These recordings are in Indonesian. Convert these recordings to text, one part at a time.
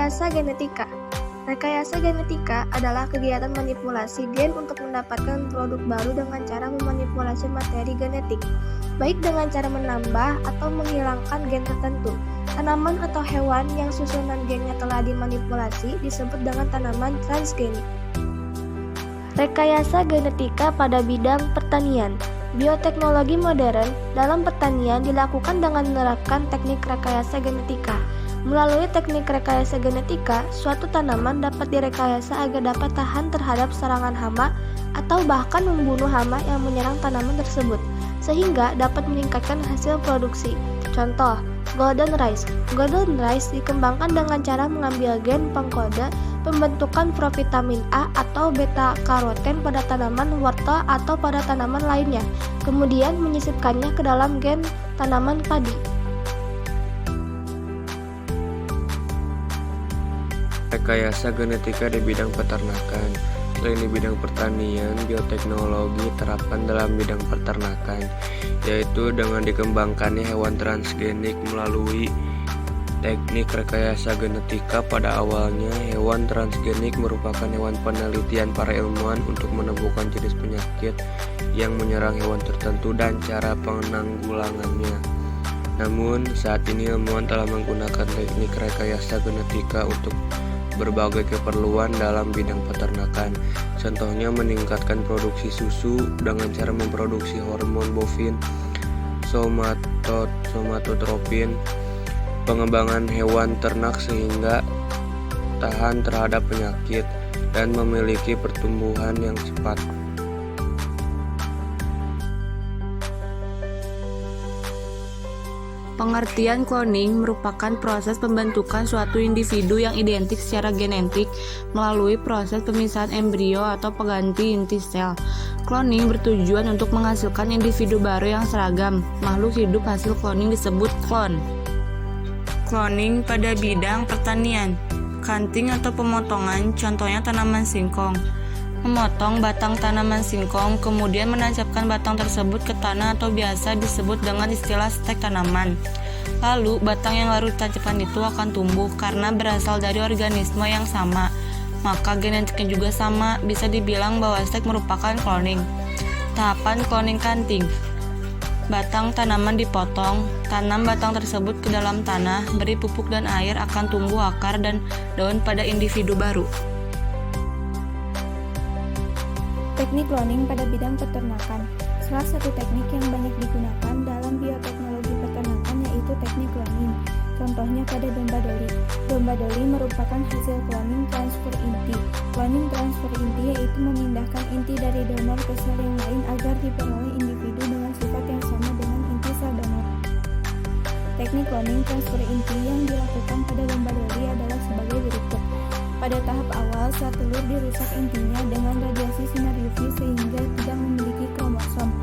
Rekayasa genetika. Rekayasa genetika adalah kegiatan manipulasi gen untuk mendapatkan produk baru dengan cara memanipulasi materi genetik, baik dengan cara menambah atau menghilangkan gen tertentu. Tanaman atau hewan yang susunan gennya telah dimanipulasi disebut dengan tanaman transgenik. Rekayasa genetika pada bidang pertanian. Bioteknologi modern dalam pertanian dilakukan dengan menerapkan teknik rekayasa genetika. Melalui teknik rekayasa genetika, suatu tanaman dapat direkayasa agar dapat tahan terhadap serangan hama atau bahkan membunuh hama yang menyerang tanaman tersebut, sehingga dapat meningkatkan hasil produksi. Contoh, golden rice. Golden rice dikembangkan dengan cara mengambil gen pengkode pembentukan provitamin A atau beta-karoten pada tanaman wortel atau pada tanaman lainnya, kemudian menyisipkannya ke dalam gen tanaman padi. Rekayasa genetika di bidang peternakan. Selain di bidang pertanian, bioteknologi terapkan dalam bidang peternakan, yaitu dengan dikembangkannya hewan transgenik melalui teknik rekayasa genetika. Pada awalnya, hewan transgenik merupakan hewan penelitian para ilmuwan untuk menemukan jenis penyakit yang menyerang hewan tertentu dan cara penanggulangannya. Namun, saat ini ilmuwan telah menggunakan teknik rekayasa genetika untuk berbagai keperluan dalam bidang peternakan. Contohnya meningkatkan produksi susu dengan cara memproduksi hormon bovin, somatotropin, pengembangan hewan ternak sehingga tahan terhadap penyakit dan memiliki pertumbuhan yang cepat. Pengertian cloning merupakan proses pembentukan suatu individu yang identik secara genetik melalui proses pemisahan embrio atau pengganti inti sel. Cloning bertujuan untuk menghasilkan individu baru yang seragam. Makhluk hidup hasil cloning disebut klon. Cloning pada bidang pertanian. Cutting atau pemotongan, contohnya tanaman singkong. Memotong batang tanaman singkong, kemudian menancapkan batang tersebut ke tanah atau biasa disebut dengan istilah stek tanaman. Lalu, batang yang baru ditancapkan itu akan tumbuh karena berasal dari organisme yang sama. Maka genetiknya juga sama, bisa dibilang bahwa stek merupakan cloning. Tahapan cloning cutting. Batang tanaman dipotong, tanam batang tersebut ke dalam tanah, beri pupuk dan air, akan tumbuh akar dan daun pada individu baru. Teknik cloning pada bidang peternakan. Salah satu teknik yang banyak digunakan dalam bioteknologi peternakan yaitu teknik cloning. Contohnya pada domba doli. Domba doli merupakan hasil cloning transfer inti. Cloning transfer inti yaitu memindahkan inti dari donor ke sel yang lain agar diperoleh individu dengan sifat yang sama dengan inti sel donor. Teknik cloning transfer inti yang dilakukan pada domba doli adalah sebagai berikut. Pada tahap awal, sel telur dirusak intinya dengan radiasi sinar UV sehingga tidak memiliki kromosom.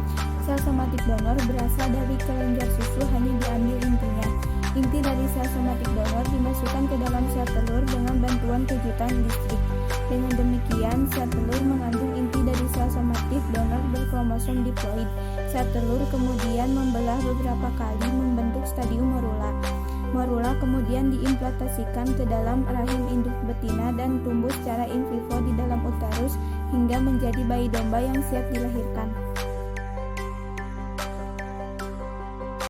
Sel somatik donor berasal dari kelenjar susu, hanya diambil intinya. Inti dari sel somatik donor dimasukkan ke dalam sel telur dengan bantuan kejutan listrik. Dengan demikian, sel telur mengandung inti dari sel somatik donor berkromosom diploid. Sel telur kemudian membelah beberapa kali membentuk stadium morula. Morula kemudian diimplantasikan ke dalam rahim induk betina dan tumbuh secara in vivo di dalam uterus hingga menjadi bayi domba yang siap dilahirkan.